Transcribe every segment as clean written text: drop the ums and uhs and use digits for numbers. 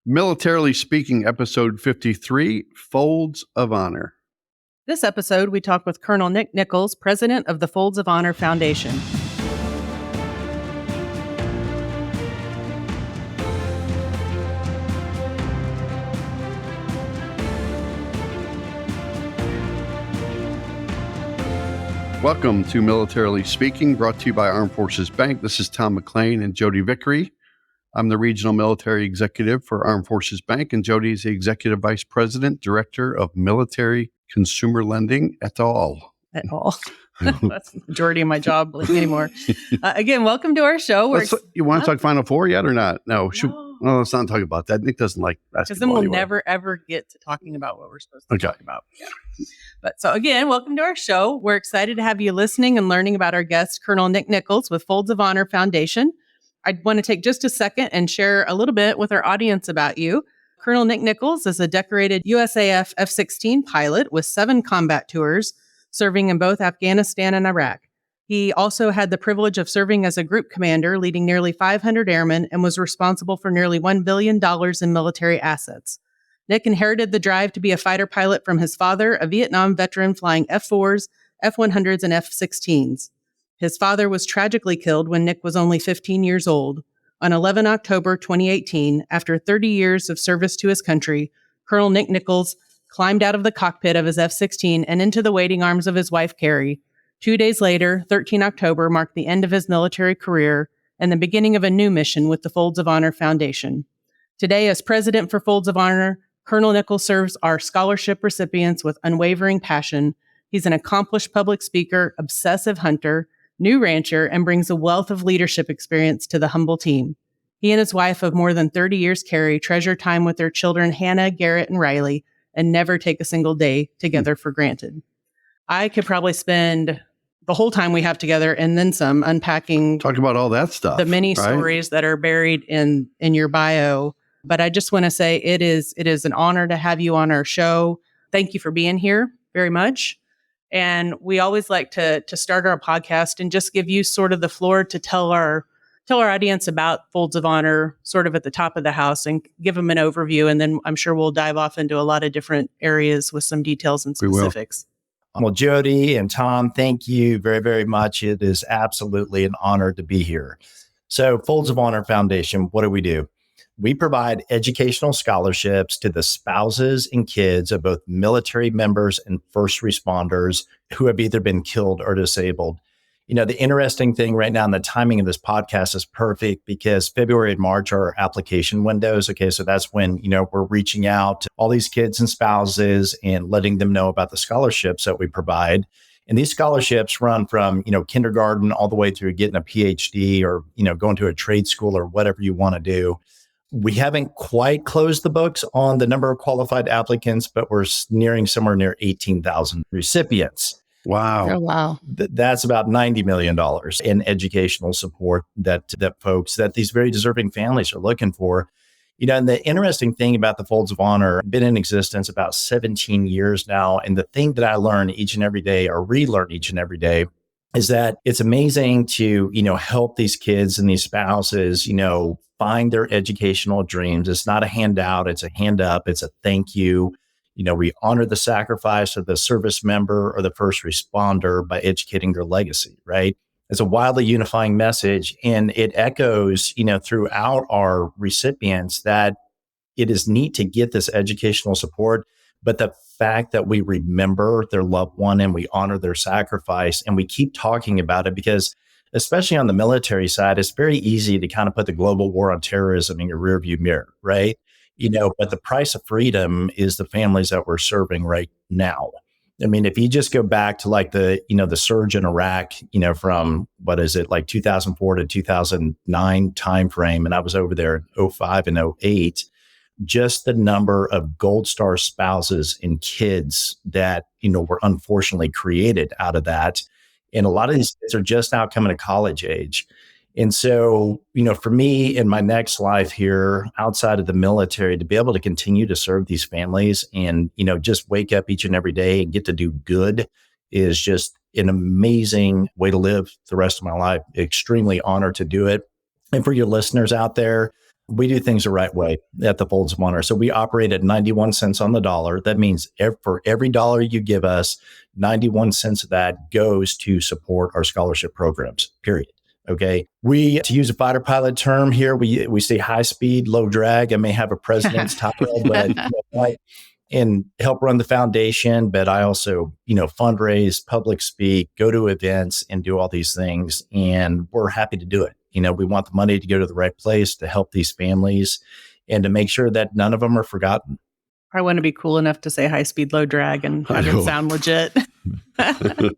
Militarily Speaking, episode 53, Folds of Honor. This episode, we talk with Colonel Nick Nichols, president of the Folds of Honor Foundation. Welcome to Militarily Speaking, brought to you by Armed Forces Bank. This is Tom McLean and Jodi Vickery. I'm the Regional Military Executive for Armed Forces Bank, and Jodi is the Executive Vice President, Director of Military Consumer Lending et al. At all. That's the majority of my job anymore. Again, welcome to our show. You want to talk Final Four yet or not? No. Let's not talk about that. Nick doesn't like basketball. Because then we'll never, ever get to talking about what we're supposed to talk about. Yeah. But so again, welcome to our show. We're excited to have you listening and learning about our guest, Colonel Nick Nichols with Folds of Honor Foundation. I want to take just a second and share a little bit with our audience about you. Colonel Nick Nichols is a decorated USAF F-16 pilot with 7 combat tours, serving in both Afghanistan and Iraq. He also had the privilege of serving as a group commander, leading nearly 500 airmen, and was responsible for nearly $1 billion in military assets. Nick inherited the drive to be a fighter pilot from his father, a Vietnam veteran flying F-4s, F-100s, and F-16s. His father was tragically killed when Nick was only 15 years old. On 11 October 2018, after 30 years of service to his country, Colonel Nick Nichols climbed out of the cockpit of his F-16 and into the waiting arms of his wife, Carrie. 2 days later, 13 October, marked the end of his military career and the beginning of a new mission with the Folds of Honor Foundation. Today, as president for Folds of Honor, Colonel Nichols serves our scholarship recipients with unwavering passion. He's an accomplished public speaker, obsessive hunter, new rancher, and brings a wealth of leadership experience to the humble team. He and his wife of more than 30 years, Carrie, treasure time with their children, Hannah, Garrett, and Riley, and never take a single day together for granted. I could probably spend the whole time we have together and then some unpacking. Talk about all that stuff. The many stories that are buried in your bio. But I just want to say it is an honor to have you on our show. Thank you for being here very much. And we always like to start our podcast and just give you sort of the floor to tell our audience about Folds of Honor sort of at the top of the house and give them an overview. And then I'm sure we'll dive off into a lot of different areas with some details and specifics. Well, Jodi and Tom, thank you very, very much. It is absolutely an honor to be here. So Folds of Honor Foundation, what do? We provide educational scholarships to the spouses and kids of both military members and first responders who have either been killed or disabled. You know, the interesting thing right now, and the timing of this podcast is perfect because February and March are application windows. Okay, so that's when, we're reaching out to all these kids and spouses and letting them know about the scholarships that we provide. And these scholarships run from, kindergarten all the way through getting a PhD or, going to a trade school or whatever you want to do. We haven't quite closed the books on the number of qualified applicants, but we're nearing somewhere near 18,000 recipients. Wow. Oh, wow. That's about $90 million in educational support that these very deserving families are looking for. And the interesting thing about the Folds of Honor, been in existence about 17 years now. And the thing that I learn each and every day or relearn each and every day is that it's amazing to, help these kids and these spouses, find their educational dreams. It's not a handout. It's a hand up. It's a thank you. We honor the sacrifice of the service member or the first responder by educating their legacy, right? It's a wildly unifying message. And it echoes, throughout our recipients that it is neat to get this educational support, but the fact that we remember their loved one and we honor their sacrifice and we keep talking about it because especially on the military side, it's very easy to kind of put the global war on terrorism in your rearview mirror, right? But the price of freedom is the families that we're serving right now. I mean, if you just go back to like the surge in Iraq, from 2004 to 2009 timeframe, and I was over there in 2005 and 2008, just the number of Gold Star spouses and kids that, were unfortunately created out of that. And a lot of these kids are just now coming to college age. And so, for me in my next life here outside of the military, to be able to continue to serve these families and, just wake up each and every day and get to do good is just an amazing way to live the rest of my life. Extremely honored to do it. And for your listeners out there, We do things the right way at the Folds of Honor. So we operate at 91 cents on the dollar. That means for every dollar you give us, 91 cents of that goes to support our scholarship programs, period. Okay. We, to use a fighter pilot term here, we say high speed, low drag. I may have a president's title, but and help run the foundation. But I also, fundraise, public speak, go to events and do all these things. And we're happy to do it. We want the money to go to the right place to help these families and to make sure that none of them are forgotten. I want to be cool enough to say high speed, low drag and have it sound legit.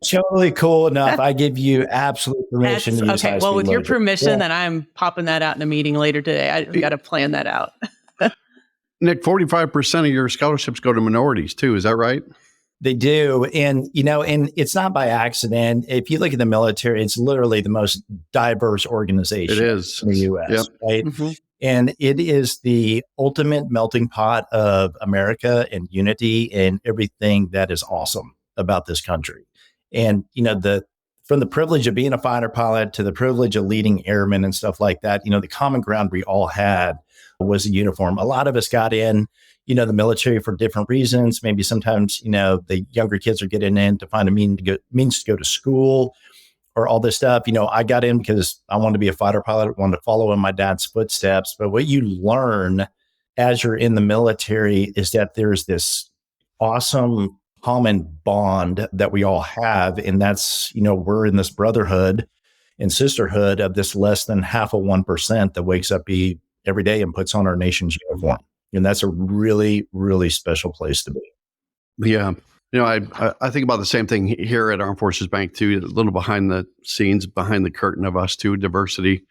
Totally cool enough. I give you absolute permission to use okay. Well, with your permission, then yeah. I'm popping that out in a meeting later today. I've got to plan that out. Nick, 45% of your scholarships go to minorities too. Is that right? They do. And, and it's not by accident. If you look at the military, it's literally the most diverse organization it is. in the U.S., Yep. right? Mm-hmm. And it is the ultimate melting pot of America and unity and everything that is awesome about this country. And, from the privilege of being a fighter pilot to the privilege of leading airmen and stuff like that, the common ground we all had was a uniform. A lot of us got in, the military for different reasons. Maybe sometimes, the younger kids are getting in to find a means to go to school or all this stuff. I got in because I wanted to be a fighter pilot, wanted to follow in my dad's footsteps. But what you learn as you're in the military is that there's this awesome common bond that we all have. And that's, we're in this brotherhood and sisterhood of this less than half of 1% that wakes up every day and puts on our nation's uniform. And that's a really, really special place to be. Yeah. I think about the same thing here at Armed Forces Bank too, a little behind the scenes, behind the curtain of us too, diversity.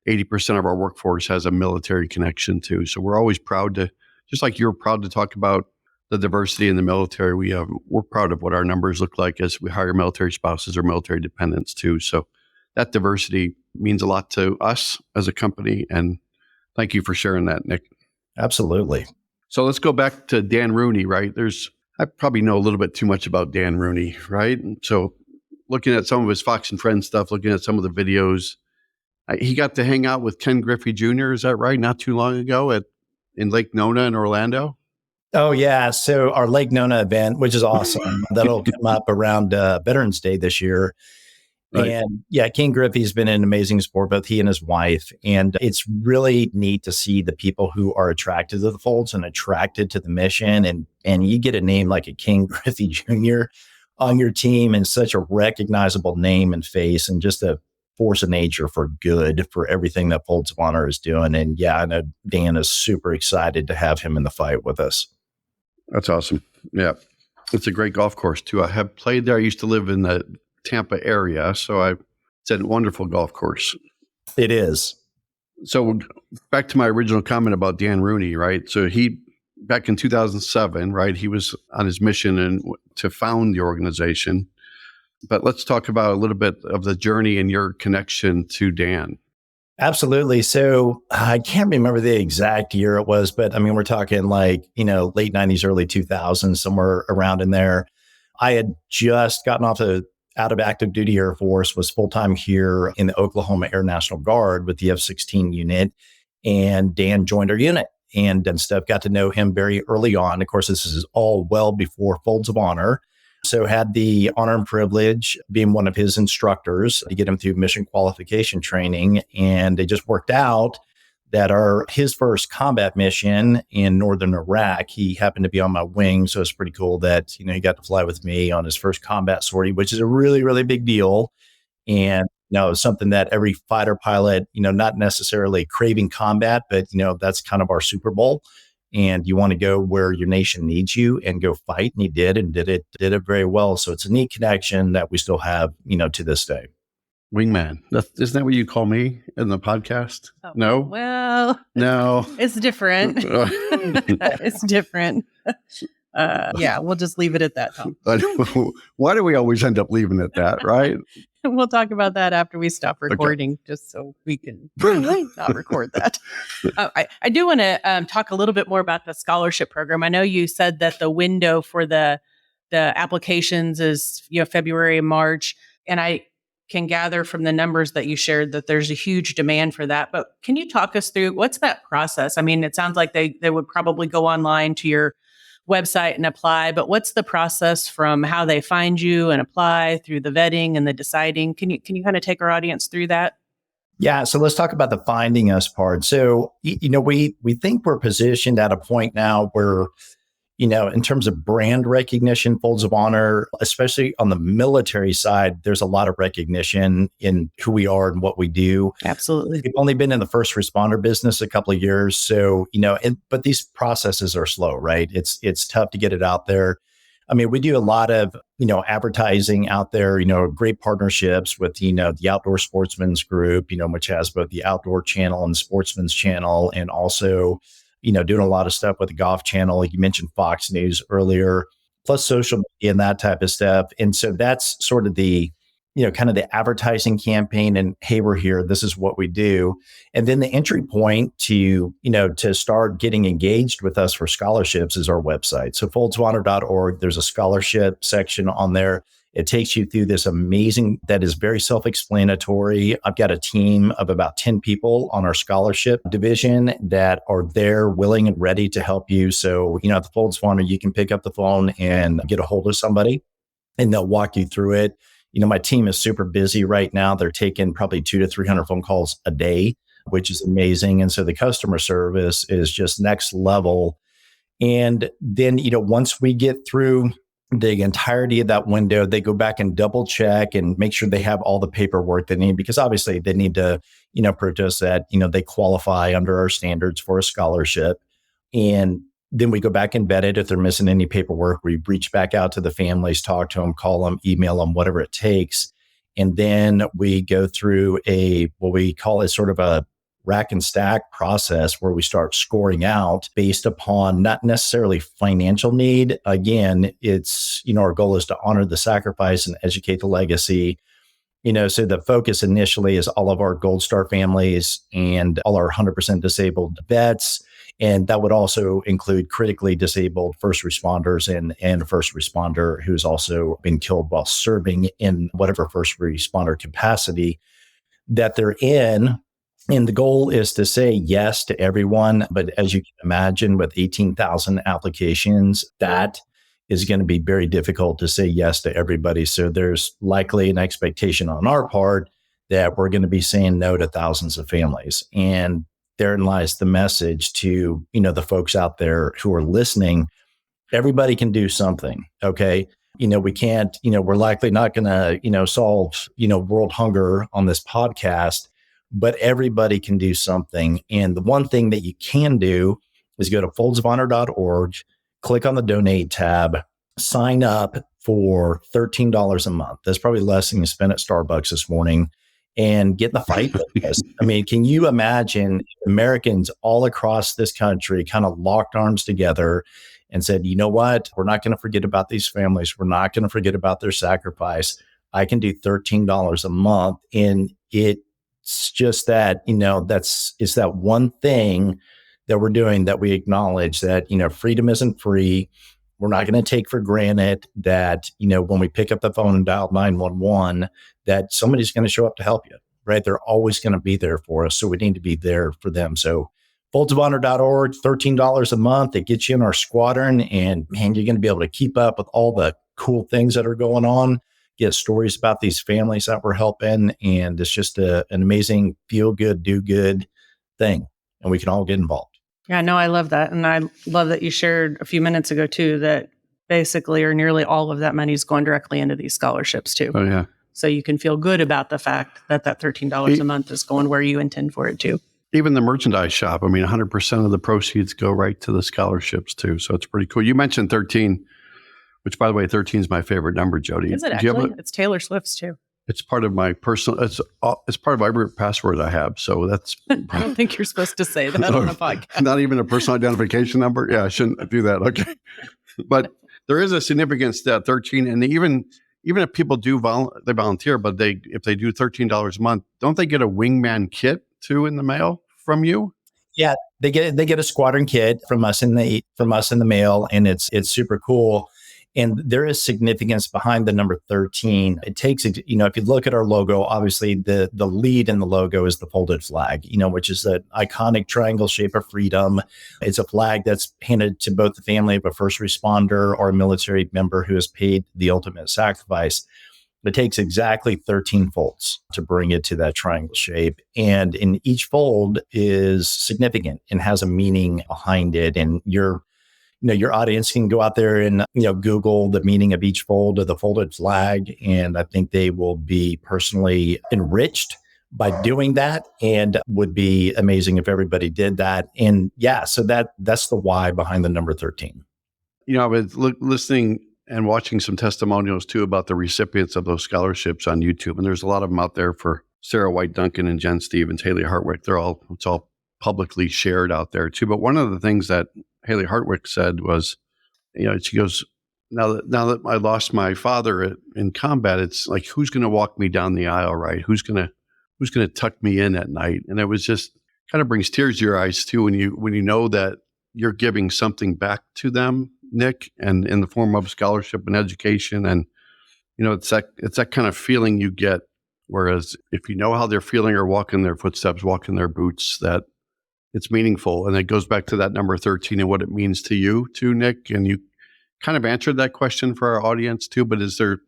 80% of our workforce has a military connection too. So we're always proud to, just like you're proud to talk about the diversity in the military, we're proud of what our numbers look like as we hire military spouses or military dependents too. So that diversity means a lot to us as a company. And thank you for sharing that, Nick. Absolutely. So let's go back to Dan Rooney, right? I probably know a little bit too much about Dan Rooney, right? So looking at some of his Fox and Friends stuff, looking at some of the videos, he got to hang out with Ken Griffey Jr., is that right? Not too long ago in Lake Nona in Orlando? Oh, yeah. So our Lake Nona event, which is awesome, that'll come up around Veterans Day this year. Right. And yeah, King Griffey's been an amazing sport, both he and his wife. And it's really neat to see the people who are attracted to the Folds and attracted to the mission. And you get a name like a King Griffey Jr. on your team and such a recognizable name and face and just a force of nature for good for everything that Folds of Honor is doing. And yeah, I know Dan is super excited to have him in the fight with us. That's awesome. Yeah. It's a great golf course too. I have played there. I used to live in the Tampa area. So it's a wonderful golf course. It is. So back to my original comment about Dan Rooney, right? So back in 2007, right, he was on his mission to found the organization. But let's talk about a little bit of the journey and your connection to Dan. Absolutely. So I can't remember the exact year it was, but I mean, we're talking like, late 90s, early 2000s, somewhere around in there. I had just gotten out of active duty Air Force, was full-time here in the Oklahoma Air National Guard with the F-16 unit. And Dan joined our unit and stuff, got to know him very early on. Of course, this is all well before Folds of Honor. So had the honor and privilege being one of his instructors to get him through mission qualification training. And it just worked out that his first combat mission in northern Iraq, he happened to be on my wing. So it's pretty cool that, he got to fly with me on his first combat sortie, which is a really, really big deal. And, something that every fighter pilot, not necessarily craving combat, but, that's kind of our Super Bowl. And you want to go where your nation needs you and go fight. And he did it very well. So it's a neat connection that we still have, to this day. Wingman. Isn't that what you call me in the podcast? Oh, no? Well, no. It's different. It's different. Yeah, we'll just leave it at that, Tom. Why do we always end up leaving it at that, right? We'll talk about that after we stop recording, just so we can not record that. I do want to talk a little bit more about the scholarship program. I know you said that the window for the applications is February and March, and I can gather from the numbers that you shared that there's a huge demand for that. But can you talk us through what's that process? I mean, it sounds like they would probably go online to your website and apply, but what's the process from how they find you and apply through the vetting and the deciding? Can you kind of take our audience through that? Yeah. So let's talk about the finding us part. So, we think we're positioned at a point now where, in terms of brand recognition, Folds of Honor, especially on the military side, there's a lot of recognition in who we are and what we do. Absolutely. We've only been in the first responder business a couple of years. So, but these processes are slow, right? It's tough to get it out there. I mean, we do a lot of, advertising out there, great partnerships with, the Outdoor Sportsman's Group, which has both the Outdoor Channel and Sportsman's Channel, and also, doing a lot of stuff with the Golf Channel. Like you mentioned Fox News earlier, plus social media and that type of stuff. And so that's sort of the, kind of the advertising campaign and, hey, we're here. This is what we do. And then the entry point to, to start getting engaged with us for scholarships is our website. So foldsofhonor.org, there's a scholarship section on there. It takes you through this amazing, that is very self-explanatory. I've got a team of about 10 people on our scholarship division that are there willing and ready to help you. So, at the Folds of Honor, you can pick up the phone and get a hold of somebody and they'll walk you through it. My team is super busy right now. They're taking probably 200 to 300 phone calls a day, which is amazing. And so the customer service is just next level. And then, once we get through the entirety of that window, they go back and double check and make sure they have all the paperwork they need, because obviously they need to, prove to us that, they qualify under our standards for a scholarship. And then we go back and vet it. If they're missing any paperwork, we reach back out to the families, talk to them, call them, email them, whatever it takes. And then we go through what we call sort of a rack and stack process where we start scoring out based upon not necessarily financial need. Again, it's, our goal is to honor the sacrifice and educate the legacy. So the focus initially is all of our Gold Star families and all our 100% disabled vets. And that would also include critically disabled first responders and a first responder who's also been killed while serving in whatever first responder capacity that they're in. And the goal is to say yes to everyone. But as you can imagine, with 18,000 applications, that is going to be very difficult to say yes to everybody. So there's likely an expectation on our part that we're going to be saying no to thousands of families. And therein lies the message to, the folks out there who are listening. Everybody can do something. Okay. We can't, we're likely not going to, solve, world hunger on this podcast, but everybody can do something. And the one thing that you can do is go to foldsofhonor.org, click on the donate tab, sign up for $13 a month. That's probably less than you spent at Starbucks this morning, and get in the fight with us. I mean, can you imagine Americans all across this country kind of locked arms together and said, you know what? We're not going to forget about these families. We're not going to forget about their sacrifice. I can do $13 a month. And it's just that, it's that one thing that we're doing that we acknowledge that, freedom isn't free. We're not going to take for granted that, when we pick up the phone and dial 911, that somebody's going to show up to help you, right? They're always going to be there for us. So we need to be there for them. So foldsofhonor.org, $13 a month. It gets you in our squadron, and man, you're going to be able to keep up with all the cool things that are going on, get stories about these families that we're helping. And it's just an amazing feel good, do good thing. And we can all get involved. Yeah, no, I love that. And I love that you shared a few minutes ago too, that basically or nearly all of that money is going directly into these scholarships too. Oh, yeah. So you can feel good about the fact that that $13 a month is going where you intend for it to. Even the merchandise shop, 100% of the proceeds go right to the scholarships too. So it's pretty cool. You mentioned 13, which by the way, 13 is my favorite number, Jodi. Is it actually? It's Taylor Swift's too. It's part of my personal, it's part of every password I have. So that's. I don't think you're supposed to say that on a podcast. Not even a personal identification number. Yeah, I shouldn't do that. Okay. But there is a significant step, 13. And even if people do they volunteer, but if they do $13 a month, don't they get a wingman kit too in the mail from you? Yeah, they get a squadron kit from us in the mail, and it's super cool. And there is significance behind the number 13. It takes, if you look at our logo, obviously the lead in the logo is the folded flag, which is the iconic triangle shape of freedom. It's a flag that's handed to both the family of a first responder or a military member who has paid the ultimate sacrifice. It takes exactly 13 folds to bring it to that triangle shape. And in each fold is significant and has a meaning behind it. And your audience can go out there and, Google the meaning of each fold of the folded flag. And I think they will be personally enriched by doing that, and would be amazing if everybody did that. And so that's the why behind the number 13. I was listening and watching some testimonials too about the recipients of those scholarships on YouTube. And there's a lot of them out there for Sarah White Duncan and Jen Stevens, Haley Hartwick. It's all publicly shared out there too. But one of the things that Haley Hartwick said was, she goes, now that I lost my father in combat, it's like, who's going to walk me down the aisle, right? Who's going to tuck me in at night? And it was just kind of brings tears to your eyes too when you know that you're giving something back to them, Nick, and in the form of scholarship and education. And it's that kind of feeling you get. Whereas if you know how they're feeling or walk in their footsteps, walk in their boots, that it's meaningful. And it goes back to that number 13 and what it means to you too, Nick. And you kind of answered that question for our audience too, but is there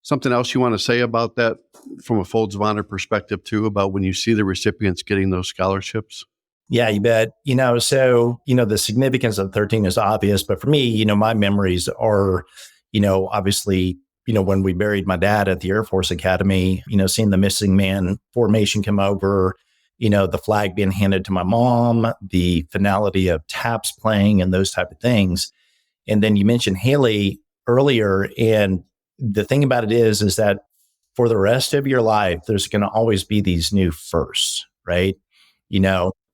something else you want to say about that from a Folds of Honor perspective too, about when you see the recipients getting those scholarships? Yeah, you bet. So, the significance of 13 is obvious, but for me, my memories are, obviously, when we buried my dad at the Air Force Academy, seeing the missing man formation come over, the flag being handed to my mom, the finality of taps playing and those type of things. And then you mentioned Haley earlier. And the thing about it is that for the rest of your life, there's going to always be these new firsts, right?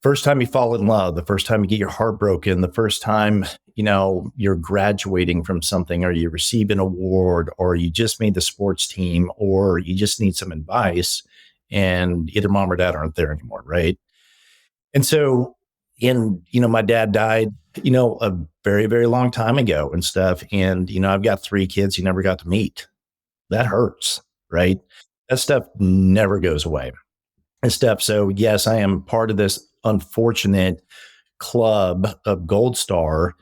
First time you fall in love, the first time you get your heart broken, the first time, you're graduating from something, or you receive an award, or you just made the sports team, or you just need some advice, and either mom or dad aren't there anymore, right? And so, my dad died, a very, very long time ago and stuff. And, I've got 3 kids you never got to meet. That hurts, right? That stuff never goes away and stuff. So yes, I am part of this unfortunate club of Gold Star.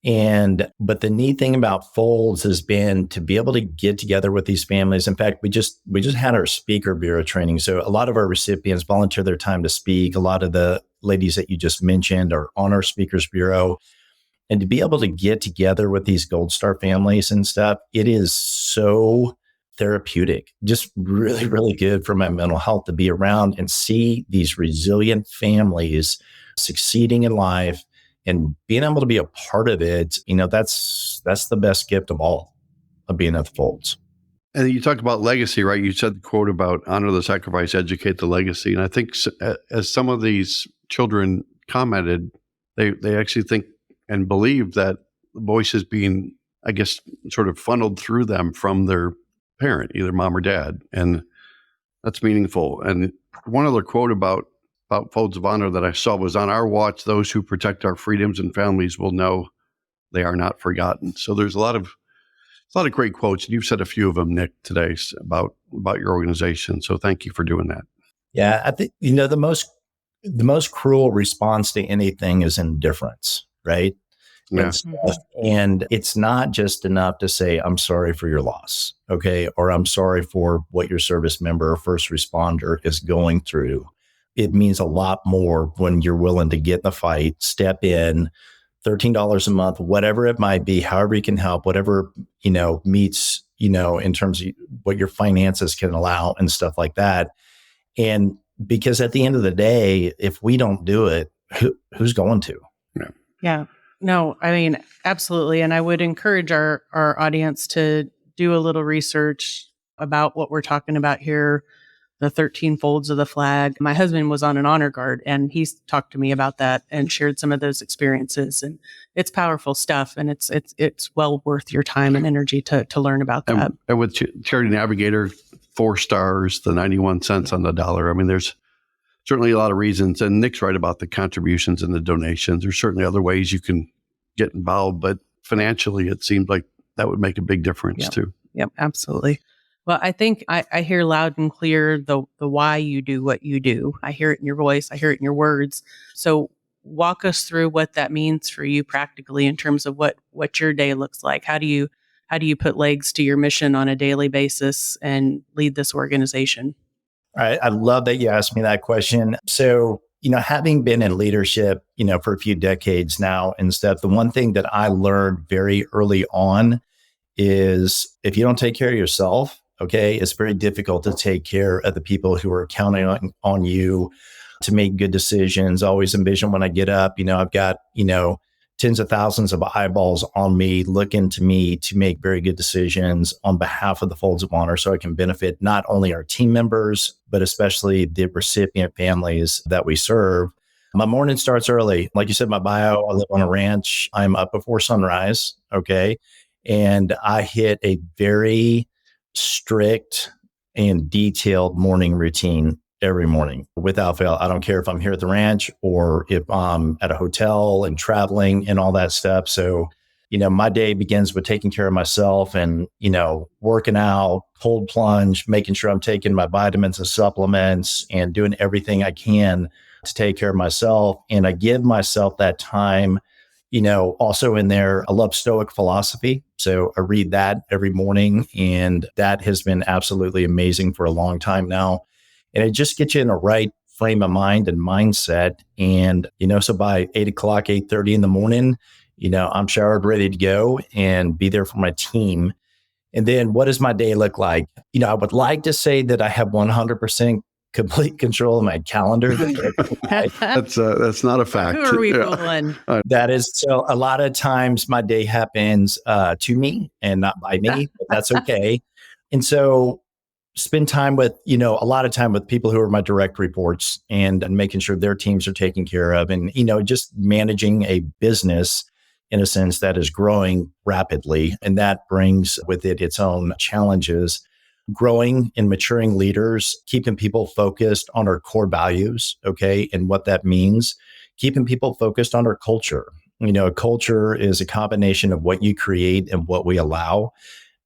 But the neat thing about Folds has been to be able to get together with these families. In fact, we just had our speaker bureau training. So a lot of our recipients volunteer their time to speak. A lot of the ladies that you just mentioned are on our speakers bureau. And to be able to get together with these Gold Star families and stuff, it is so therapeutic, just really, really good for my mental health to be around and see these resilient families succeeding in life and being able to be a part of it. That's the best gift of all, of being at the Folds. And you talked about legacy, right? You said the quote about honor the sacrifice, educate the legacy. And I think as some of these children commented, they actually think and believe that the voice is being, I guess, sort of funneled through them from their parent, either mom or dad. And that's meaningful. And one other quote about Folds of Honor that I saw was, on our watch, those who protect our freedoms and families will know they are not forgotten. So there's a lot of great quotes. And you've said a few of them, Nick, today about your organization. So thank you for doing that. Yeah. I think, the most cruel response to anything is indifference, right? Yeah. And it's not just enough to say, I'm sorry for your loss, okay? Or I'm sorry for what your service member or first responder is going through. It means a lot more when you're willing to get in the fight, step in, $13 a month, whatever it might be, however you can help, whatever, meets, in terms of what your finances can allow and stuff like that. And because at the end of the day, if we don't do it, who's going to? Yeah. No, I mean, absolutely. And I would encourage our audience to do a little research about what we're talking about here, the 13 folds of the flag. My husband was on an honor guard, and he's talked to me about that and shared some of those experiences. And it's powerful stuff, and it's well worth your time and energy to learn about that. And with Charity Navigator, 4 stars, the 91 cents on the dollar. I mean, there's certainly a lot of reasons. And Nick's right about the contributions and the donations. There's certainly other ways you can get involved, but financially, it seems like that would make a big difference too. Yep, absolutely. Well, I think I hear loud and clear the why you do what you do. I hear it in your voice. I hear it in your words. So walk us through what that means for you practically in terms of what your day looks like. How do you put legs to your mission on a daily basis and lead this organization? All right. I love that you asked me that question. So, having been in leadership, for a few decades now and stuff, the one thing that I learned very early on is if you don't take care of yourself, okay, it's very difficult to take care of the people who are counting on you to make good decisions. I always envision when I get up, I've got, tens of thousands of eyeballs on me, looking to me to make very good decisions on behalf of the Folds of Honor so I can benefit not only our team members, but especially the recipient families that we serve. My morning starts early. Like you said, my bio, I live on a ranch. I'm up before sunrise. Okay. And I hit a very strict and detailed morning routine every morning without fail. I don't care if I'm here at the ranch or if I'm at a hotel and traveling and all that stuff. So, my day begins with taking care of myself and, working out, cold plunge, making sure I'm taking my vitamins and supplements and doing everything I can to take care of myself. And I give myself that time, also in there. I love Stoic philosophy. So I read that every morning, and that has been absolutely amazing for a long time now. And it just gets you in a right frame of mind and mindset. And, so by 8:00, 8:30 in the morning, I'm showered, ready to go and be there for my team. And then what does my day look like? I would like to say that I have 100% complete control of my calendar. That's not a fact. Who are we fooling? That is, so a lot of times my day happens to me and not by me, but that's okay. And so spend time with, a lot of time with people who are my direct reports and making sure their teams are taken care of and, just managing a business in a sense that is growing rapidly. And that brings with it its own challenges. Growing and maturing leaders, keeping people focused on our core values, okay, and what that means, keeping people focused on our culture. Culture is a combination of what you create and what we allow.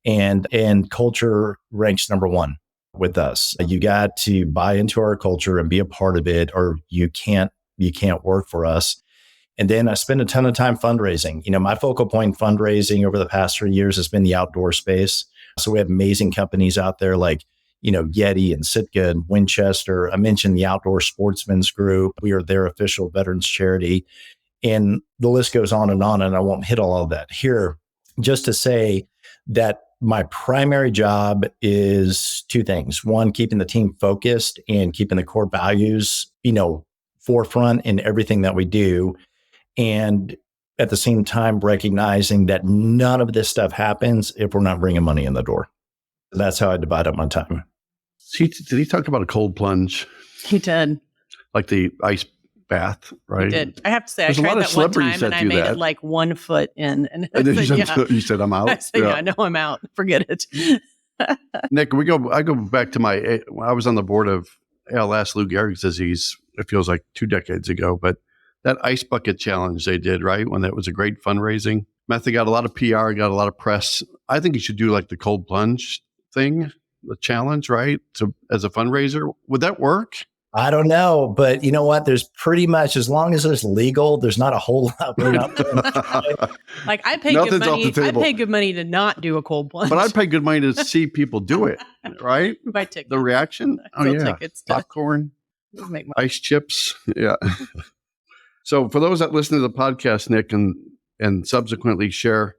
And culture ranks number one with us. You got to buy into our culture and be a part of it, or you can't work for us. And then I spend a ton of time fundraising. My focal point in fundraising over the past 3 years has been the outdoor space. So we have amazing companies out there like, Yeti and Sitka and Winchester. I mentioned the Outdoor Sportsmen's Group. We are their official veterans charity. And the list goes on, and I won't hit all of that here. Just to say that my primary job is two things. One, keeping the team focused and keeping the core values, forefront in everything that we do. And at the same time, recognizing that none of this stuff happens if we're not bringing money in the door. That's how I divide up my time. Did he talk about a cold plunge? He did. Like the ice bath, right? He did. I have to say, There's I tried that one time that and I do made that. it like 1 foot in. And I And then said, you said, I'm out. I said, yeah, no, I'm out. Forget it. Nick, I go back to I was on the board of ALS, Lou Gehrig's disease. It feels like 2 decades ago, but that ice bucket challenge they did, right? When that was a great fundraising method, got a lot of PR, got a lot of press. I think you should do like the cold plunge thing, the challenge, right? So as a fundraiser, would that work? I don't know, but you know what? There's pretty much, as long as it's legal, there's not a whole lot. Like I pay good money. I pay good money to not do a cold plunge. But I'd pay good money to see people do it, right? Buy tickets. The reaction. Oh yeah, tickets popcorn, ice chips. Yeah. So for those that listen to the podcast, Nick, and subsequently share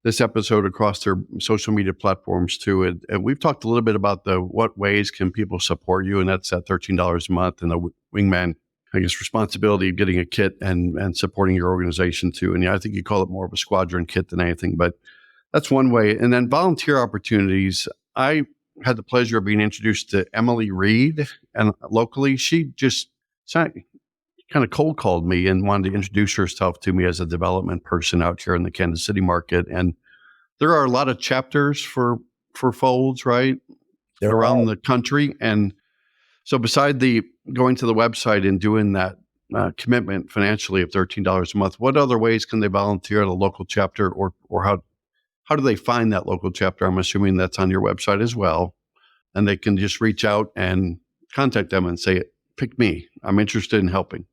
this episode across their social media platforms too, and we've talked a little bit about what ways can people support you, and that's at $13 a month, and the Wingman, I guess, responsibility of getting a kit and supporting your organization too. And yeah, I think you call it more of a squadron kit than anything, but that's one way. And then volunteer opportunities. I had the pleasure of being introduced to Emily Reed, and locally, she just kind of cold called me and wanted to introduce herself to me as a development person out here in the Kansas City market. And there are a lot of chapters for Folds, right? They're around the country. And so beside going to the website and doing that commitment financially of $13 a month, what other ways can they volunteer at a local chapter, or how do they find that local chapter? I'm assuming that's on your website as well. And they can just reach out and contact them and say, pick me. I'm interested in helping.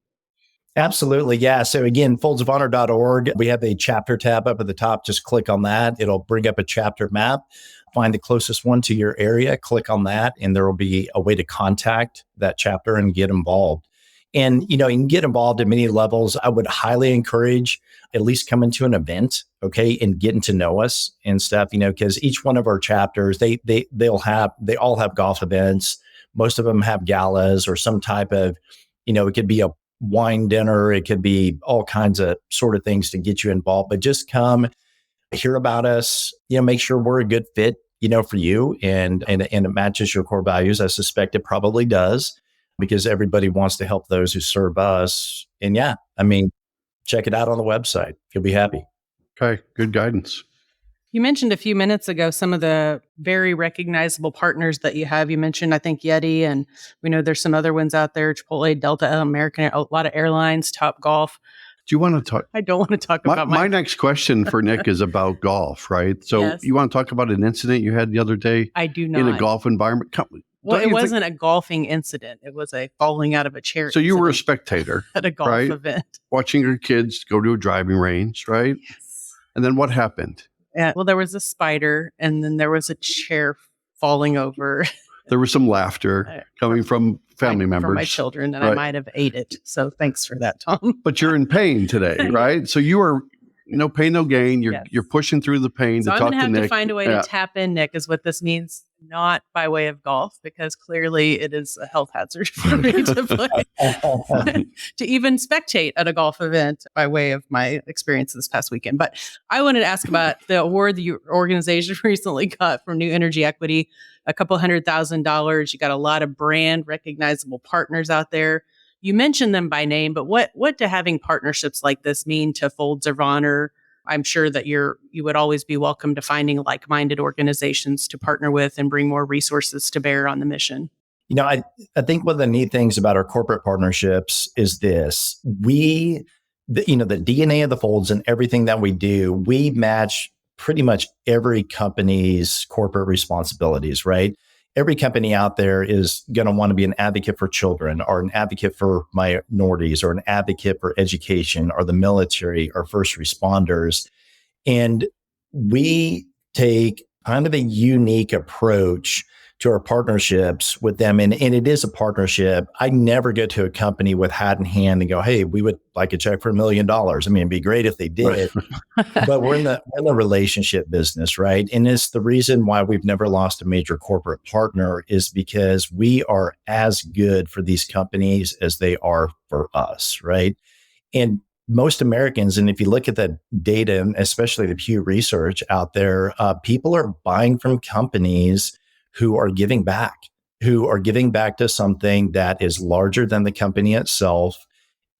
Absolutely. Yeah. So again, foldsofhonor.org, we have a chapter tab up at the top. Just click on that. It'll bring up a chapter map. Find the closest one to your area, click on that, and there will be a way to contact that chapter and get involved. And, you can get involved at many levels. I would highly encourage at least coming to an event, okay, and getting to know us and stuff, because each one of our chapters, they all have golf events. Most of them have galas or some type of, it could be a wine dinner. It could be all kinds of sort of things to get you involved, but just come hear about us, make sure we're a good fit, for you and it matches your core values. I suspect it probably does because everybody wants to help those who serve us. And check it out on the website. You'll be happy. Okay. Good guidance. You mentioned a few minutes ago some of the very recognizable partners that you have. You mentioned, I think, Yeti, and we know there's some other ones out there, Chipotle, Delta, American, a lot of airlines, Top Golf. Do you want to talk? I don't want to talk about my next question for Nick is about golf, right? So Yes. You want to talk about an incident you had the other day? I do not. In a golf environment? Well, it wasn't a golfing incident. It was a falling out of a chair. So you were a incident spectator at a golf right? event. Watching your kids go to a driving range, right? Yes. And then what happened? Well, there was a spider, and then there was a chair falling over. There was some laughter coming from family members. From my children, and Right. I might have ate it. So thanks for that, Tom. But you're in pain today, right? So you are, no pain, no gain. Yes. You're pushing through the pain So to I'm talk going to to have Nick. to find a way to tap in, Nick, is what this means, not by way of golf, because clearly it is a health hazard for me to play, to even spectate at a golf event by way of my experience this past weekend. But I wanted to ask about the award that your organization recently got from New Energy Equity, a couple $100,000. You got a lot of brand recognizable partners out there. You mentioned them by name, but what do having partnerships like this mean to Folds of Honor? I'm sure that you would always be welcome to finding like-minded organizations to partner with and bring more resources to bear on the mission. I think one of the neat things about our corporate partnerships is this. The DNA of the Folds and everything that we do, we match pretty much every company's corporate responsibilities, right? Every company out there is going to want to be an advocate for children or an advocate for minorities or an advocate for education or the military or first responders. And we take kind of a unique approach to our partnerships with them. And it is a partnership. I never go to a company with hat in hand and go, hey, we would like a check for $1 million. It'd be great if they did. But we're in the relationship business, right? And it's the reason why we've never lost a major corporate partner is because we are as good for these companies as they are for us, right? And most Americans, and if you look at the data, and especially the Pew Research out there, people are buying from companies who are giving back to something that is larger than the company itself.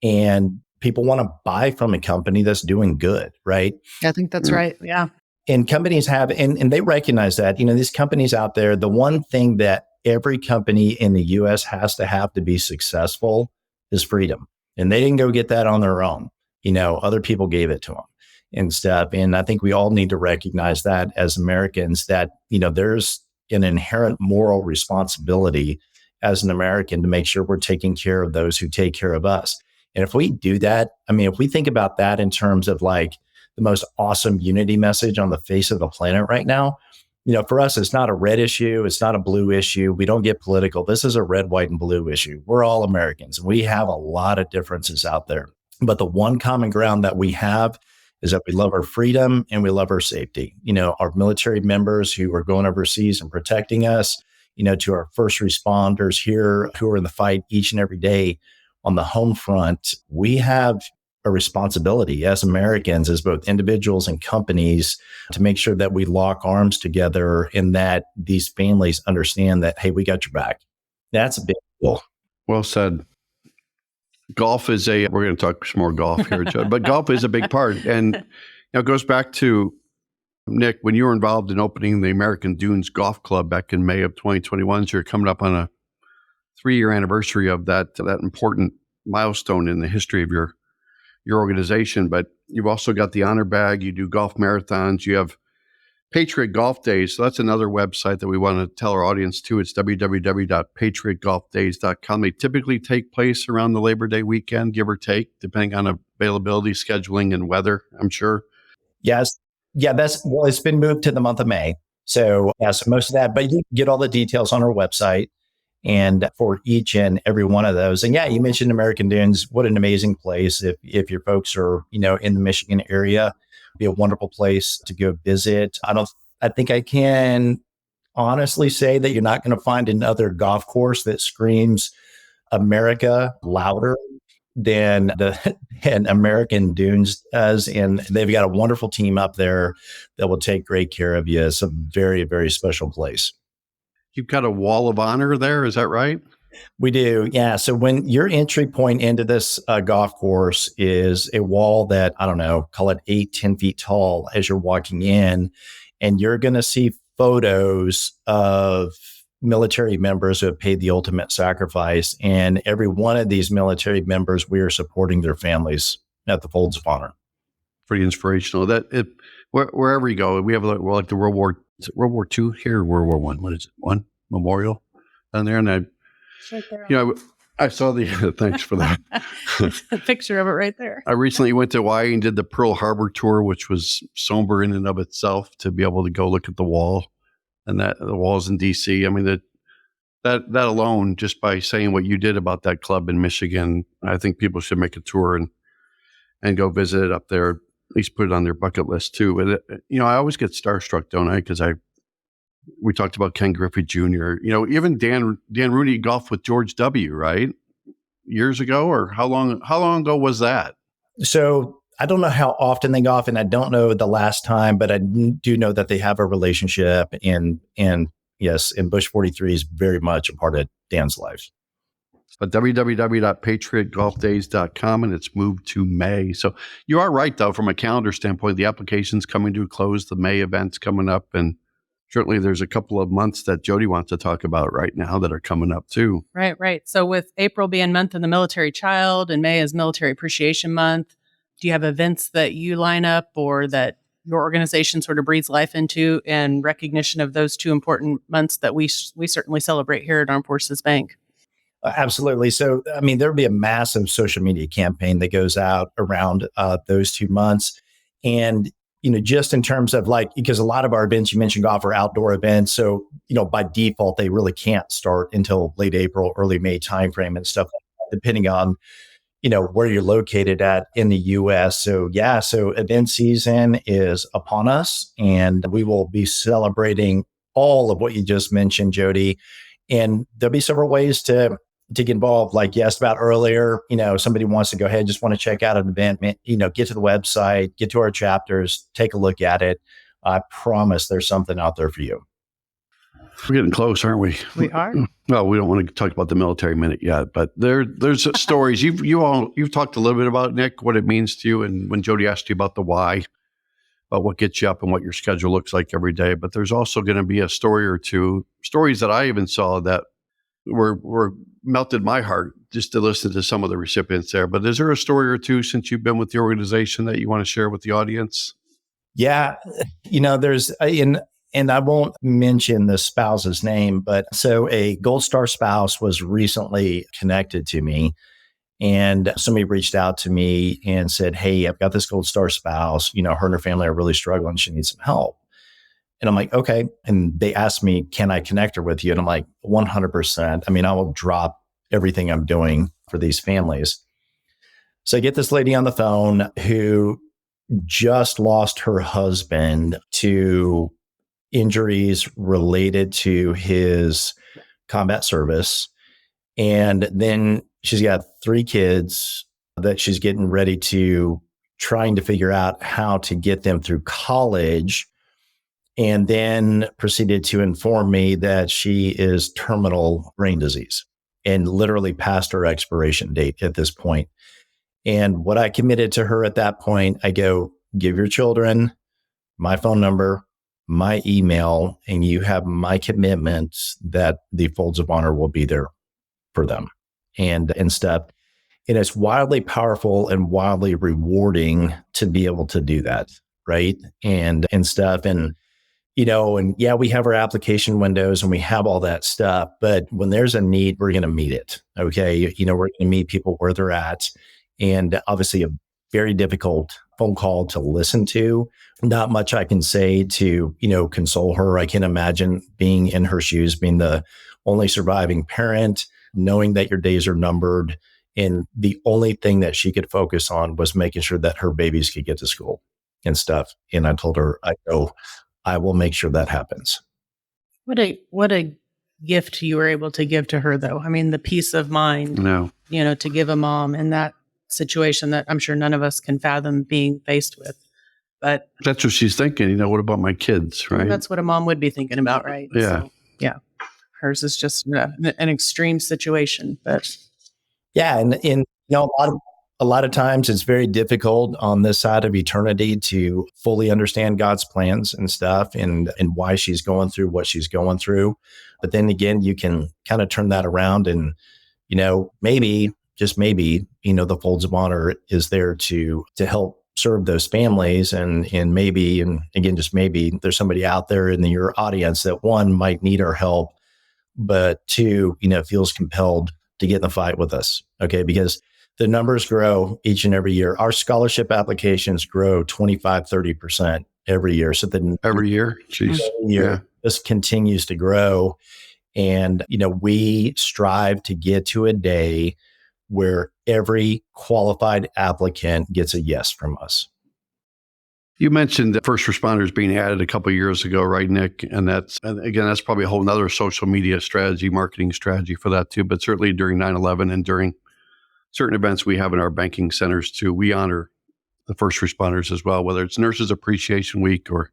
And people want to buy from a company that's doing good, right? I think that's right. Yeah. And companies have, and they recognize that, these companies out there, the one thing that every company in the US has to be successful is freedom. And they didn't go get that on their own. Other people gave it to them and stuff. And I think we all need to recognize that as Americans that, there's an inherent moral responsibility as an American to make sure we're taking care of those who take care of us. And if we do that, if we think about that in terms of like the most awesome unity message on the face of the planet right now, for us, it's not a red issue. It's not a blue issue. We don't get political. This is a red, white, and blue issue. We're all Americans. We have a lot of differences out there. But the one common ground that we have is that we love our freedom and we love our safety. Our military members who are going overseas and protecting us, to our first responders here who are in the fight each and every day on the home front, we have a responsibility as Americans, as both individuals and companies, to make sure that we lock arms together and that these families understand that, hey, we got your back. That's a big deal. Well said. Golf is we're going to talk some more golf here, Joe, but golf is a big part. And it goes back to, Nick, when you were involved in opening the American Dunes Golf Club back in May of 2021, so you're coming up on a 3-year anniversary of that important milestone in the history of your organization. But you've also got the honor bag. You do golf marathons. You have Patriot Golf Days. So that's another website that we want to tell our audience too. It's www.patriotgolfdays.com. They typically take place around the Labor Day weekend, give or take, depending on availability, scheduling, and weather, I'm sure. Yes. Yeah, it's been moved to the month of May. So so most of that, but you can get all the details on our website and for each and every one of those. And yeah, you mentioned American Dunes. What an amazing place. If your folks are, in the Michigan area, it'd be a wonderful place to go visit. I think I can honestly say that you're not going to find another golf course that screams America louder than and American Dunes does. And they've got a wonderful team up there that will take great care of you. It's a very, very special place. You've got a wall of honor there. Is that right? We do. Yeah. So when your entry point into this golf course is a wall that, I don't know, call it 8-10 feet tall as you're walking in, and you're going to see photos of military members who have paid the ultimate sacrifice. And every one of these military members, we are supporting their families at the Folds of Honor. Pretty inspirational. Wherever you go, we have like the World War II here, or World War I. What is it? One memorial down there, and right there. I saw the. Thanks for that. A picture of it right there. I recently went to Hawaii and did the Pearl Harbor tour, which was somber in and of itself to be able to go look at the wall. And that the walls in DC. I mean, that alone, just by saying what you did about that club in Michigan, I think people should make a tour and go visit it up there. At least put it on their bucket list too. But I always get starstruck, don't I? Because we talked about Ken Griffey Jr. Even Dan Rooney golfed with George W. Right, years ago, or how long ago was that? So I don't know how often they golf, and I don't know the last time, but I do know that they have a relationship. And yes, and Bush 43 is very much a part of Dan's life. But www.patriotgolfdays.com, and it's moved to May. So you are right, though, from a calendar standpoint, the application's coming to a close, the May event's coming up, and certainly there's a couple of months that Jodi wants to talk about right now that are coming up too. Right. So with April being Month of the Military Child and May is Military Appreciation Month, do you have events that you line up or that your organization sort of breathes life into in recognition of those two important months that we certainly celebrate here at Armed Forces Bank? Absolutely. So, I mean, there'll be a massive social media campaign that goes out around those 2 months. And, just in terms of because a lot of our events, you mentioned golf, are outdoor events. So, by default, they really can't start until late April, early May timeframe and stuff, depending on, where you're located at in the U.S. So event season is upon us, and we will be celebrating all of what you just mentioned, Jodi. And there'll be several ways to get involved. Like you asked about earlier, somebody wants to go ahead, just want to check out an event, get to the website, get to our chapters, take a look at it. I promise there's something out there for you. We're getting close, aren't we? We are. Well, we don't want to talk about the military minute yet, but there's stories. You've talked a little bit about, Nick, what it means to you, and when Jodi asked you about the why, about what gets you up and what your schedule looks like every day. But there's also going to be a story or two, stories that I even saw that were melted my heart just to listen to some of the recipients there. But is there a story or two since you've been with the organization that you want to share with the audience? Yeah, there's and I won't mention the spouse's name, but so a Gold Star spouse was recently connected to me, and somebody reached out to me and said, "Hey, I've got this Gold Star spouse. Her and her family are really struggling. She needs some help." And I'm like, okay. And they asked me, can I connect her with you? And I'm like, 100%. I mean, I will drop everything I'm doing for these families. So I get this lady on the phone who just lost her husband to injuries related to his combat service. And then she's got 3 kids that she's getting ready to trying to figure out how to get them through college. And then proceeded to inform me that she is terminal brain disease and literally past her expiration date at this point. And what I committed to her at that point, I go, give your children my phone number, my email, and you have my commitment that the Folds of Honor will be there for them and stuff. And it's wildly powerful and wildly rewarding to be able to do that. Right. And stuff. And And yeah, we have our application windows and we have all that stuff, but when there's a need, we're going to meet it. Okay. We're going to meet people where they're at. And obviously a very difficult phone call to listen to. Not much I can say to, console her. I can imagine being in her shoes, being the only surviving parent, knowing that your days are numbered. And the only thing that she could focus on was making sure that her babies could get to school and stuff. And I told her, I will make sure that happens. What a gift you were able to give to her, though. I mean, the peace of mind, to give a mom in that situation that I'm sure none of us can fathom being faced with. But that's what she's thinking. What about my kids, right? That's what a mom would be thinking about, right? Yeah. So, yeah. Hers is just an extreme situation, but yeah, and a lot of times it's very difficult on this side of eternity to fully understand God's plans and stuff and why she's going through what she's going through. But then again, you can kind of turn that around and, maybe, just maybe, the Folds of Honor is there to help serve those families. And maybe, and again, just maybe there's somebody out there in your audience that one might need our help, but two, feels compelled to get in the fight with us. Okay. Because the numbers grow each and every year. Our scholarship applications grow 25, 30% every year. So every year, this continues to grow. And, we strive to get to a day where every qualified applicant gets a yes from us. You mentioned that first responders being added a couple of years ago, right, Nick? And that's probably a whole nother social media strategy, marketing strategy for that too. But certainly during 9/11 and during certain events we have in our banking centers too, we honor the first responders as well, whether it's Nurses Appreciation Week or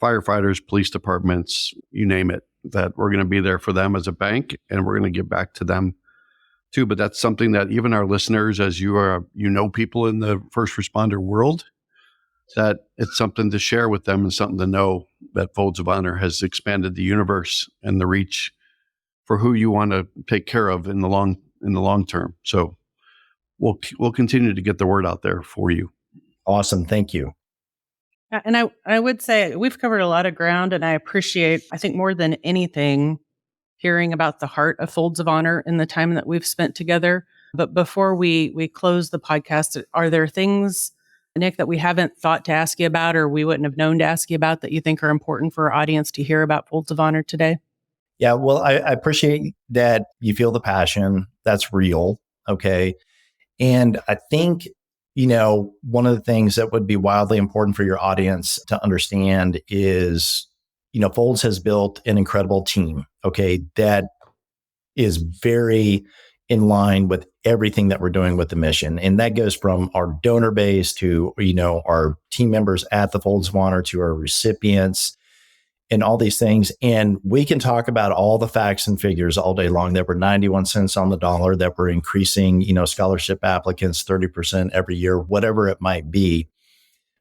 firefighters, police departments, you name it, that we're going to be there for them as a bank and we're going to give back to them too. But that's something that even our listeners, as people in the first responder world, that it's something to share with them and something to know that Folds of Honor has expanded the universe and the reach for who you want to take care of in the long term. So we'll continue to get the word out there for you. Awesome. Thank you. And I would say we've covered a lot of ground, and I appreciate, I think more than anything, hearing about the heart of Folds of Honor in the time that we've spent together. But before we close the podcast, are there things, Nick, that we haven't thought to ask you about or we wouldn't have known to ask you about that you think are important for our audience to hear about Folds of Honor today? Yeah, well, I appreciate that you feel the passion. That's real. Okay. And I think, one of the things that would be wildly important for your audience to understand is, Folds has built an incredible team. Okay. That is very in line with everything that we're doing with the mission. And that goes from our donor base to, our team members at the Folds of Honor to our recipients and all these things. And we can talk about all the facts and figures all day long, that we're 91 cents on the dollar, that we're increasing, scholarship applicants 30% every year, whatever it might be.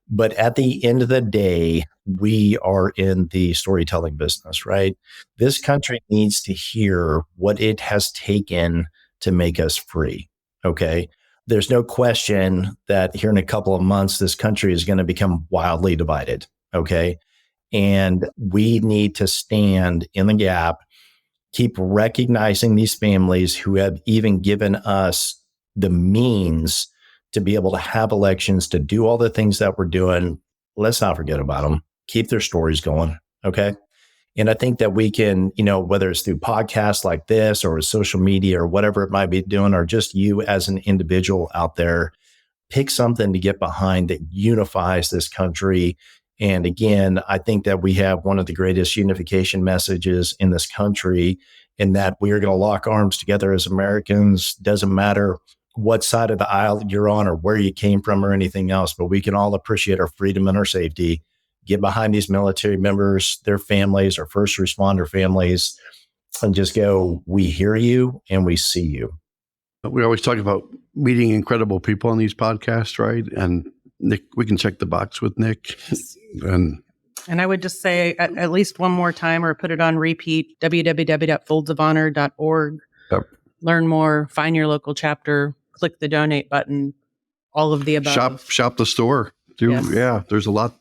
But at the end of the day, we are in the storytelling business, right? This country needs to hear what it has taken to make us free. Okay. There's no question that here in a couple of months, this country is going to become wildly divided. Okay. And we need to stand in the gap, keep recognizing these families who have even given us the means to be able to have elections, to do all the things that we're doing. Let's not forget about them. Keep their stories going. Okay. And I think that we can, whether it's through podcasts like this or social media or whatever it might be doing, or just you as an individual out there, pick something to get behind that unifies this country. And again, I think that we have one of the greatest unification messages in this country, in that we are going to lock arms together as Americans. Doesn't matter what side of the aisle you're on or where you came from or anything else, but we can all appreciate our freedom and our safety. Get behind these military members, their families, our first responder families, and just go, we hear you and we see you. We always talk about meeting incredible people on these podcasts, right? And Nick, we can check the box with Nick. And I would just say at least one more time, or put it on repeat, www.foldsofhonor.org. Yep. Learn more, find your local chapter, click the donate button, all of the above. Shop the store. Yes. Yeah, there's a lot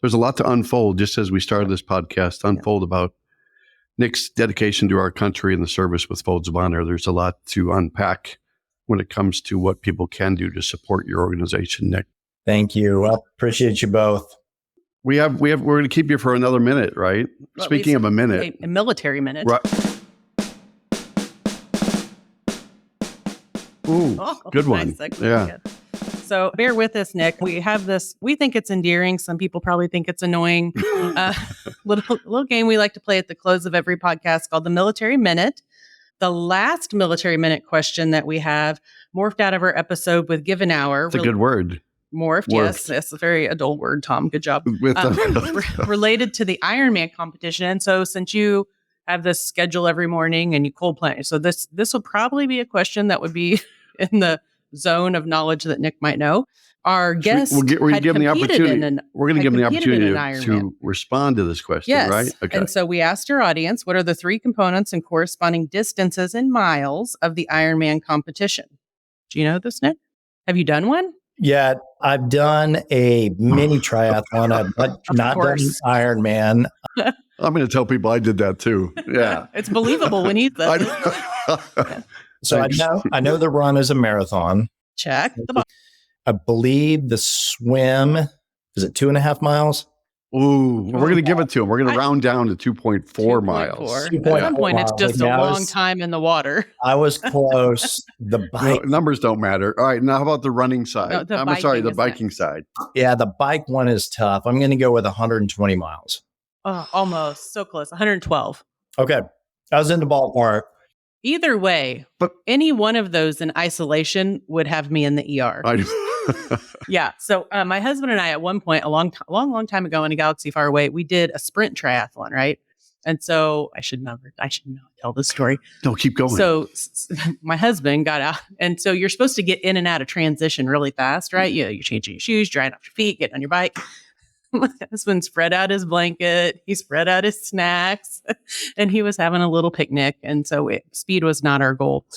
there's a lot to unfold, just as we started this podcast, about Nick's dedication to our country and the service with Folds of Honor. There's a lot to unpack when it comes to what people can do to support your organization, Nick. Thank you. Well, appreciate you both. We're going to keep you for another minute, right? Well, Speaking of a minute. A military minute. Right. Ooh, good one. Nice. Yeah. Good. So bear with us, Nick. We have this, we think it's endearing. Some people probably think it's annoying. Little game we like to play at the close of every podcast called the Military Minute. The last Military Minute question that we have morphed out of our episode with Give an Hour. It's a good word. Morphed. Yes. It's a very adult word, Tom. Good job. Related to the Ironman competition. So since you have this schedule every morning and you cold plan, so this will probably be a question that would be in the zone of knowledge that Nick might know. Our guest we're going to give him the opportunity. We're going to give him the opportunity to respond to this question, yes. right? Okay. And so we asked our audience, what are the 3 components and corresponding distances in miles of the Ironman competition? Do you know this, Nick? Have you done one? Yeah, I've done a mini triathlon. I've not done Ironman. I'm going to tell people I did that too. Yeah. It's believable when he says it. So I know the run is a marathon. Check the box. I believe the swim, is it 2.5 miles? Ooh, we're going to give it to him. We're going to round down to 2.4 miles. At some point, it's just a long time in the water. I was close. The bike. No, numbers don't matter. All right. Now, how about the running side? No, the biking side. Yeah, the bike one is tough. I'm going to go with 120 miles. Oh, almost. So close. 112. Okay. I was in the ballpark. Either way, but any one of those in isolation would have me in the ER. Yeah. So my husband and I, at one point, a long time ago in a galaxy far away, we did a sprint triathlon, right? And so I should not tell this story. No, keep going. So my husband got out, and so you're supposed to get in and out of transition really fast, right? You're changing your shoes, drying off your feet, getting on your bike. My husband spread out his blanket, he spread out his snacks, and he was having a little picnic. And so speed was not our goal.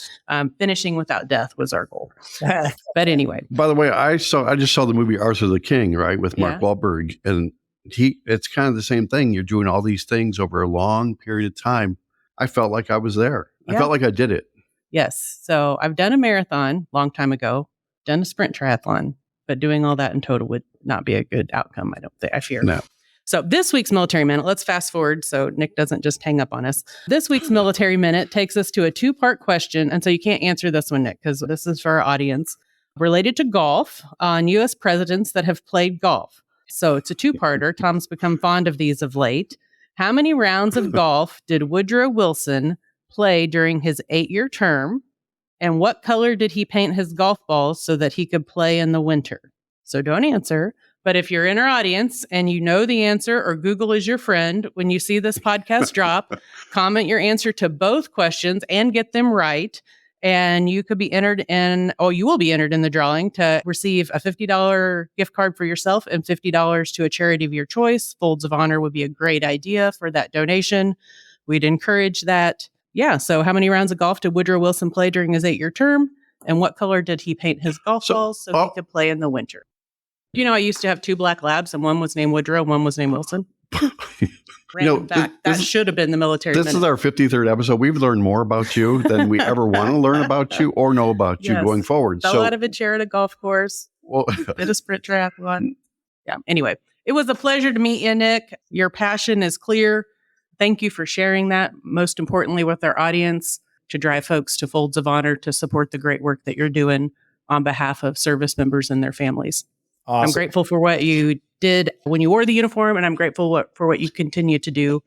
Finishing without death was our goal. But anyway. By the way, I just saw the movie Arthur the King, right, with Mark Wahlberg. And it's kind of the same thing. You're doing all these things over a long period of time. I felt like I was there. I felt like I did it. Yes. So I've done a marathon long time ago, done a sprint triathlon. But doing all that in total would not be a good outcome, I don't think. I fear. No. So this week's Military Minute, let's fast forward so Nick doesn't just hang up on us. This week's Military Minute takes us to a 2-part question. And so you can't answer this one, Nick, because this is for our audience. Related to golf on U.S. presidents that have played golf. So it's a 2-parter. Tom's become fond of these of late. How many rounds of golf did Woodrow Wilson play during his 8-year term? And what color did he paint his golf balls so that he could play in the winter? So don't answer. But if you're in our audience and you know the answer, or Google is your friend, when you see this podcast drop, comment your answer to both questions and get them right. And you could be entered in, you will be entered in the drawing to receive a $50 gift card for yourself and $50 to a charity of your choice. Folds of Honor would be a great idea for that donation. We'd encourage that. Yeah. So how many rounds of golf did Woodrow Wilson play during his 8-year term? And what color did he paint his golf balls so he could play in the winter? You know, I used to have 2 black labs, and one was named Woodrow, and one was named Wilson. Random fact. That should have been the Military Minute. This is our 53rd episode. We've learned more about you than we ever want to learn about you or know about you going forward. Fell out of a chair at a golf course. Did a sprint triathlon. Yeah. Anyway, it was a pleasure to meet you, Nick. Your passion is clear. Thank you for sharing that, most importantly, with our audience, to drive folks to Folds of Honor to support the great work that you're doing on behalf of service members and their families. Awesome. I'm grateful for what you did when you wore the uniform, and I'm grateful for what you continue to do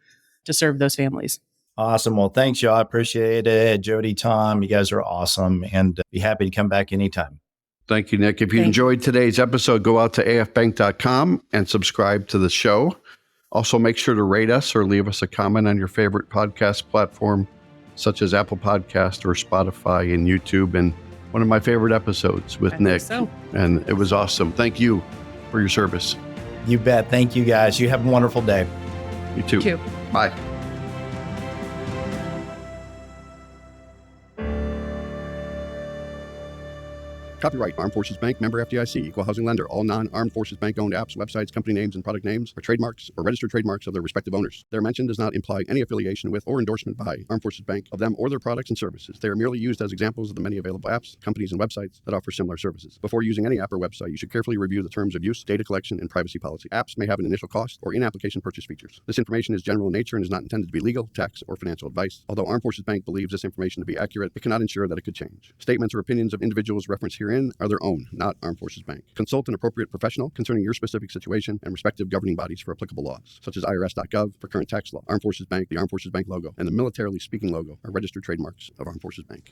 to serve those families. Awesome. Well, thanks, y'all. I appreciate it. Jodi, Tom, you guys are awesome, and be happy to come back anytime. Thank you, Nick. If you enjoyed today's episode, go out to afbank.com and subscribe to the show. Also, make sure to rate us or leave us a comment on your favorite podcast platform, such as Apple Podcast or Spotify and YouTube. And one of my favorite episodes with Nick. And it was awesome. Thank you for your service. You bet. Thank you, guys. You have a wonderful day. You too. Thank you. Bye. Copyright Armed Forces Bank, member FDIC, equal housing lender. All non-Armed Forces Bank owned apps, websites, company names, and product names are trademarks or registered trademarks of their respective owners. Their mention does not imply any affiliation with or endorsement by Armed Forces Bank of them or their products and services. They are merely used as examples of the many available apps, companies, and websites that offer similar services. Before using any app or website, you should carefully review the terms of use, data collection, and privacy policy. Apps may have an initial cost or in-application purchase features. This information is general in nature and is not intended to be legal, tax, or financial advice. Although Armed Forces Bank believes this information to be accurate, it cannot ensure that it could change. Statements or opinions of individuals referenced herein are their own, not Armed Forces Bank. Consult an appropriate professional concerning your specific situation and respective governing bodies for applicable laws, such as IRS.gov for current tax law. Armed Forces Bank, the Armed Forces Bank logo, and the Militarily Speaking logo are registered trademarks of Armed Forces Bank.